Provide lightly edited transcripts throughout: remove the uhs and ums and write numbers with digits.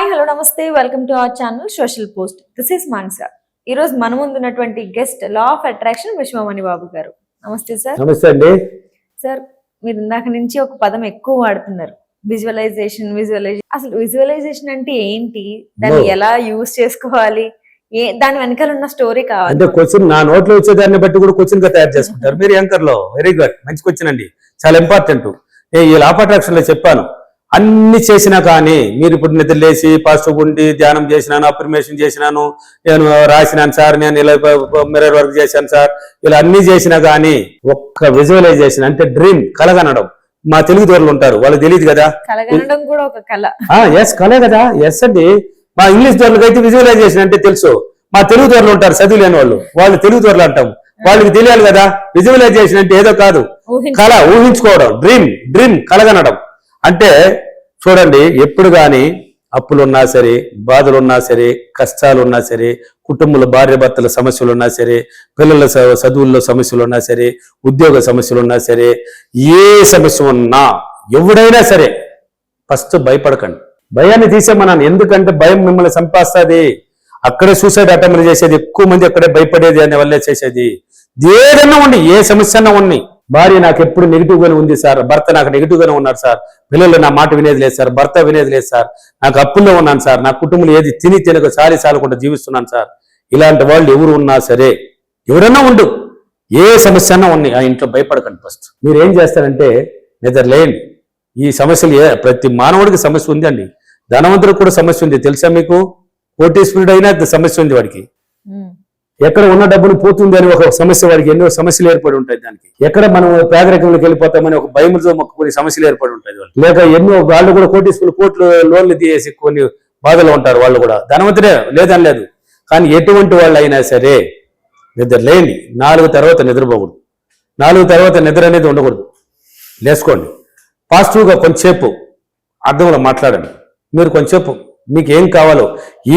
Hi hello నమస్తే welcome to our channel social post. This is Mansa. ఈ రోజు మన ముందు ఉన్నటువంటి guest law of attraction Vishwamani Babu గారు. నమస్తే సార్. నమస్తే అండి. సార్, మీరు ఇందాక నుంచి ఒక పదం ఎక్కువ వాడుతున్నారు, విజువలైజేషన్. అసలు విజువలైజేషన్ అంటే ఏంటి, దాన్ని ఎలా యూజ్ చేసుకోవాలి, దాని వెనకాల ఉన్న స్టోరీ కావాలి. అంటే క్వశ్చన్ నా నోట్లో వచ్చేదాన్ని బట్టి కూడా క్వశ్చన్ గా తయారు చేసుకుంటారు మీరు యాంకర్ లో. వెరీ గుడ్, మంచి క్వశ్చన్ అండి, చాలా ఇంపార్టెంట్. నేను ఈ లా ఆఫ్ అట్రాక్షన్ లో చెప్పాను, అన్ని చేసినా కానీ మీరు ఇప్పుడు నిద్ర లేచి పాజిటివ్ ఉండి ధ్యానం చేసినాను, అఫర్మేషన్ చేసినాను, నేను రాసినాను సార్, నేను ఇలా మిర్రర్ వర్క్ చేశాను సార్, ఇలా అన్ని చేసినా కానీ ఒక్క విజువలైజేషన్ అంటే డ్రీమ్, కలగనడం. మా తెలుగు దూరలు ఉంటారు, వాళ్ళకి తెలియదు కదా, కలగనడం కూడా ఒక కళ. ఎస్, కలే కదా. ఎస్ అండి. మా ఇంగ్లీష్ దూరలకు అయితే విజువలైజేషన్ అంటే తెలుసు, మా తెలుగు దూరలు ఉంటారు చదువు లేని వాళ్ళు తెలుగు దూరలు అంటాం, వాళ్ళకి తెలియాలి కదా. విజువలైజేషన్ అంటే ఏదో కాదు, కళ, ఊహించుకోవడం, డ్రీమ్ కలగనడం. అంటే చూడండి, ఎప్పుడు కానీ అప్పులున్నా సరే, బాధలున్నా సరే, కష్టాలున్నా సరే, కుటుంబంలో భార్య భర్తల సమస్యలు ఉన్నా సరే, పిల్లల చదువుల్లో సమస్యలు ఉన్నా సరే, ఉద్యోగ సమస్యలు ఉన్నా సరే, ఏ సమస్య ఉన్నా ఎవడైనా సరే ఫస్ట్ భయపడకండి. భయాన్ని తీసేమన్నాను, ఎందుకంటే భయం మిమ్మల్ని చంపేస్తుంది. అక్కడే సూసైడ్ అటెంప్ట్ చేసేది ఎక్కువ మంది, అక్కడే భయపడేది అనే వల్లే చేసేది. ఏదన్నా ఉండి, ఏ సమస్య అన్నా ఉన్నాయి. భార్య నాకు ఎప్పుడు నెగిటివ్ గానే ఉంది సార్, భర్త నాకు నెగిటివ్ గానే ఉన్నారు సార్, పిల్లలు నా మాట వినేది లేదు సార్, భర్త వినేది లేదు సార్, నాకు అప్పుల్లో ఉన్నాను సార్, నా కుటుంబంలో ఏది తినక సాలకుండా జీవిస్తున్నాను సార్. ఇలాంటి వాళ్ళు ఎవరు ఉన్నా సరే, ఎవరన్నా ఉండు, ఏ సమస్య అన్నా ఉన్నాయి, ఆ ఇంట్లో భయపడకండి. ఫస్ట్ మీరు ఏం చేస్తారంటే నిద్రలేండి. ఈ సమస్యలు ప్రతి మానవుడికి సమస్య ఉంది అండి, ధనవంతుడికి కూడా సమస్య ఉంది తెలుసా మీకు. కోటీశ్వరుడు అయినా సమస్య ఉంది వాడికి. ఎక్కడ ఉన్న డబ్బులు పోతుంది అని ఒక సమస్య, వాడికి ఎన్నో సమస్యలు ఏర్పడి ఉంటాయి. దానికి ఎక్కడ మనం పేదరికంలోకి వెళ్ళిపోతామని ఒక భయంతో కొన్ని సమస్యలు ఏర్పడి ఉంటాయి. లేక ఎన్నో వాళ్ళు కూడా కోట్లు లోన్లు తీసేసి కొన్ని బాధలు ఉంటారు, వాళ్ళు కూడా ధనవంతుడే లేదని లేదు. కానీ ఎటువంటి వాళ్ళు అయినా సరే నిద్ర లేని 4 తర్వాత నిద్రపోకూడదు. 4 తర్వాత నిద్ర అనేది ఉండకూడదు. లేసుకోండి, పాజిటివ్గా కొంచెంసేపు అర్థంలో మాట్లాడండి. మీరు కొంచెంసేపు మీకు ఏం కావాలో,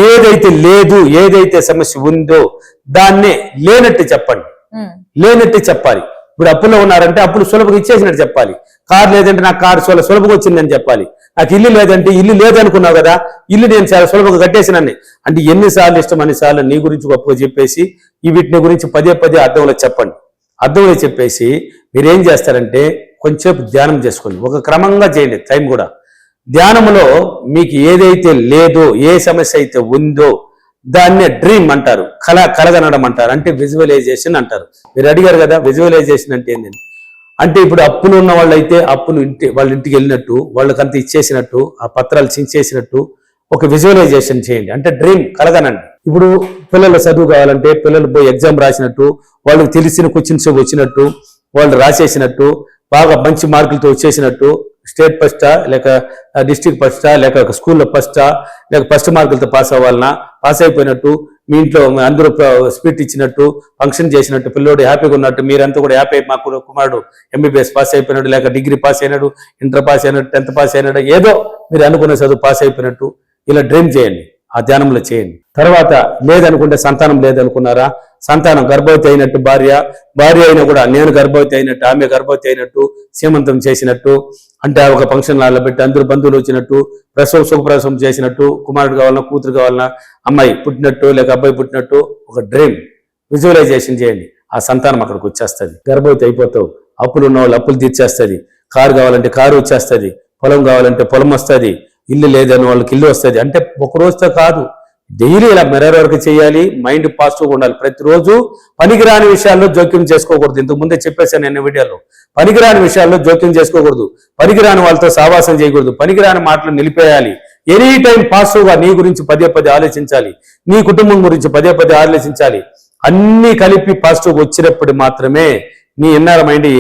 ఏదైతే లేదు, ఏదైతే సమస్య ఉందో దాన్నే లేనట్టు చెప్పండి. లేనట్టు చెప్పాలి. ఇప్పుడు అప్పులో ఉన్నారంటే అప్పులు సులభంగా ఇచ్చేసినట్టు చెప్పాలి. కారు లేదంటే నాకు కారు సులభంగా వచ్చిందని చెప్పాలి. నాకు ఇల్లు లేదంటే ఇల్లు లేదనుకున్నావు కదా, ఇల్లు నేను చాలా సులభంగా కట్టేసినాన్ని అంటే ఎన్నిసార్లు ఇష్టం అన్నిసార్లు నీ గురించి గొప్పగా చెప్పేసి వీటిని గురించి పదే అర్థంలో చెప్పండి. అర్థంలో చెప్పేసి మీరేం చేస్తారంటే కొంచెంసేపు ధ్యానం చేసుకోండి. ఒక క్రమంగా చేయండి, టైం కూడా. ధ్యానంలో మీకు ఏదైతే లేదో, ఏ సమస్య అయితే ఉందో దాన్నే డ్రీమ్ అంటారు, కలగనడం అంటారు, అంటే విజువలైజేషన్ అంటారు. మీరు అడిగారు కదా విజువలైజేషన్ అంటే ఏంటండి. అంటే ఇప్పుడు అప్పులు ఉన్న వాళ్ళు అయితే అప్పులు వాళ్ళ ఇంటికి వెళ్ళినట్టు, వాళ్ళకంతా ఇచ్చేసినట్టు, ఆ పత్రాలు చించేసినట్టు ఒక విజువలైజేషన్ చేయండి. అంటే డ్రీమ్ కలగనండి. ఇప్పుడు పిల్లల చదువు కావాలంటే పిల్లలు పోయి ఎగ్జామ్ రాసినట్టు, వాళ్ళకి తెలిసిన క్వశ్చన్స్ వచ్చినట్టు, వాళ్ళు రాసేసినట్టు, బాగా మంచి మార్కులతో వచ్చేసినట్టు, స్టేట్ ఫస్టా లేక డిస్ట్రిక్ట్ ఫస్టా లేక స్కూల్లో ఫస్టా లేక ఫస్ట్ మార్కులతో పాస్ అవ్వాలన్నా పాస్ అయిపోయినట్టు, మీ ఇంట్లో అందరూ స్పీట్ ఇచ్చినట్టు, ఫంక్షన్ చేసినట్టు, పిల్లోడు హ్యాపీగా ఉన్నట్టు, మీరంతా కూడా హ్యాపీ. మా కుమారుడు ఎంబీబీఎస్ పాస్ అయిపోయినాడు, లేక డిగ్రీ పాస్ అయినాడు, ఇంటర్ పాస్ అయినాడు, 10th పాస్ అయినాడు, ఏదో మీరు అనుకున్న చదువు పాస్ అయిపోయినట్టు ఇలా డ్రీమ్ చేయండి. ఆ ధ్యానంలో చేయండి. తర్వాత లేదనుకుంటే సంతానం లేదనుకున్నారా, సంతానం గర్భవతి అయినట్టు, భార్య అయినా కూడా నేను గర్భవతి అయినట్టు, ఆమె గర్భవతి అయినట్టు, సీమంతం చేసినట్టు, అంటే ఒక ఫంక్షన్ హాల్లో పెట్టి అందరూ బంధువులు వచ్చినట్టు, సుఖప్రసవం చేసినట్టు, కుమారుడు కావాలన్నా కూతురు కావాలన్నా, అమ్మాయి పుట్టినట్టు లేక అబ్బాయి పుట్టినట్టు ఒక డ్రీమ్ విజువలైజేషన్ చేయండి. ఆ సంతానం అక్కడికి వచ్చేస్తుంది. గర్భవతి అయిపోతావు, అప్పులు ఉన్న వాళ్ళు అప్పులు తీర్చేస్తుంది, కారు కావాలంటే కారు వచ్చేస్తుంది, పొలం కావాలంటే పొలం వస్తుంది, ఇల్లు లేదని వాళ్ళకి ఇల్లు వస్తుంది. అంటే ఒక రోజుతో కాదు, డైలీ ఇలా మిర్రర్ వర్క్ చేయాలి. మైండ్ పాజిటివ్గా ఉండాలి. ప్రతిరోజు పనికిరాని విషయాల్లో జోక్యం చేసుకోకూడదు. ఇంతకు ముందే చెప్పేశాను నేను వీడియోలో. పనికిరాని విషయాల్లో జోక్యం చేసుకోకూడదు, పనికిరాని వాళ్ళతో సావాసం చేయకూడదు, పనికిరాని మాటలు నిలిపేయాలి. ఎనీ టైం పాజిటివ్గా నీ గురించి పదే ఆలోచించాలి, నీ కుటుంబం గురించి పదే ఆలోచించాలి. అన్ని కలిపి పాజిటివ్గా వచ్చినప్పుడు మాత్రమే నీ ఇన్నర్ మైండ్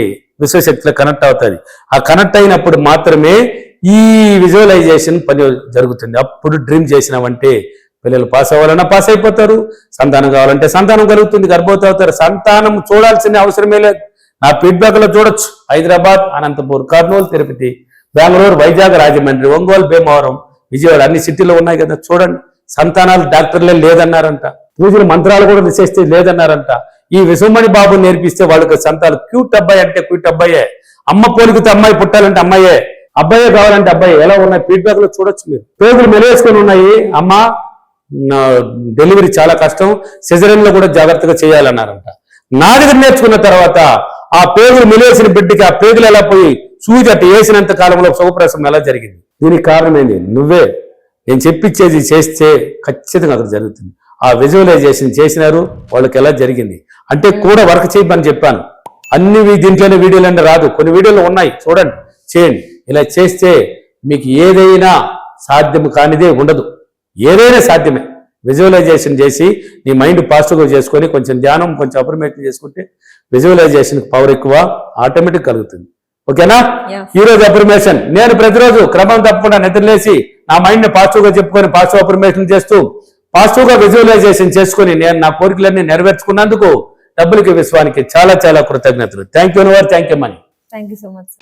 విశ్వశక్తిలో కనెక్ట్ అవుతుంది. ఆ కనెక్ట్ అయినప్పుడు మాత్రమే ఈ విజువలైజేషన్ పని జరుగుతుంది. అప్పుడు డ్రీమ్ చేసినావంటే పిల్లలు పాస్ అవ్వాలన్నా పాస్ అయిపోతారు, సంతానం కావాలంటే సంతానం కలుగుతుంది, గర్భవతి అవుతారు. సంతానం చూడాల్సిన అవసరమే లేదు. నా ఫీడ్బ్యాక్ లో చూడొచ్చు. హైదరాబాద్, అనంతపూర్, కర్నూలు, తిరుపతి, బెంగళూరు, వైజాగ్, రాజమండ్రి, ఒంగోలు, భీమవరం, విజయవాడ అన్ని సిటీలో ఉన్నాయి కదా. చూడండి, సంతానాలు డాక్టర్లే లేదన్నారంట, పూజలు మంత్రాలు కూడా చేస్తే లేదన్నారంట. ఈ విశ్వమణి బాబు నేర్పిస్తే వాళ్ళకి సంతానం. క్యూట్ అబ్బాయి అంటే క్యూట్ అబ్బాయే, అమ్మ పోలికతో అమ్మాయి పుట్టాలంటే అమ్మాయే, అబ్బాయే కావాలంటే అబ్బాయి ఎలా ఉన్నాయి ఫీడ్బ్యాక్ లో చూడొచ్చు మీరు. పేగులు మెలివేసుకొని ఉన్నాయి, అమ్మ డెలివరీ చాలా కష్టం, సిజరీన్ లో కూడా జాగ్రత్తగా చేయాలన్నారంట. నా దగ్గర నేర్చుకున్న తర్వాత ఆ పేగులు మెలివేసిన బిడ్డకి ఆ పేగులు ఎలా పోయి సూది అట్టు వేసినంత కాలంలో సుఖప్రసవం ఎలా జరిగింది? దీనికి కారణం ఏంటి? నువ్వే. నేను చెప్పించేది చేస్తే ఖచ్చితంగా అక్కడ జరుగుతుంది. ఆ విజువలైజేషన్ చేసినారు, వాళ్ళకి ఎలా జరిగింది అంటే కూడా వర్క్ చేయమని చెప్పాను. అన్ని దీంట్లోనే వీడియోలన్నీ రాదు, కొన్ని వీడియోలు ఉన్నాయి, చూడండి, చేయండి. ఇలా చేస్తే మీకు ఏదైనా సాధ్యం కానిదే ఉండదు, ఏదైనా సాధ్యమే. విజువలైజేషన్ చేసి నీ మైండ్ పాజిటివ్గా చేసుకొని కొంచెం ధ్యానం, కొంచెం అఫర్మేషన్ చేసుకుంటే విజువలైజేషన్ పవర్ ఎక్కువ ఆటోమేటిక్ కలుగుతుంది. ఓకేనా? ఈ రోజు అఫర్మేషన్ నేను ప్రతిరోజు క్రమం తప్పకుండా నిద్రలేసి నా మైండ్ ని పాజిటివ్ గా చెప్పుకొని పాజిటివ్ అఫర్మేషన్ చేస్తూ పాజిటివ్ గా విజువలైజేషన్ చేసుకుని నేను నా కోరికలన్నీ నెరవేర్చుకున్నందుకు డబ్బులకి విశ్వానికి చాలా చాలా కృతజ్ఞతలు. Thank you money. Thank you so much.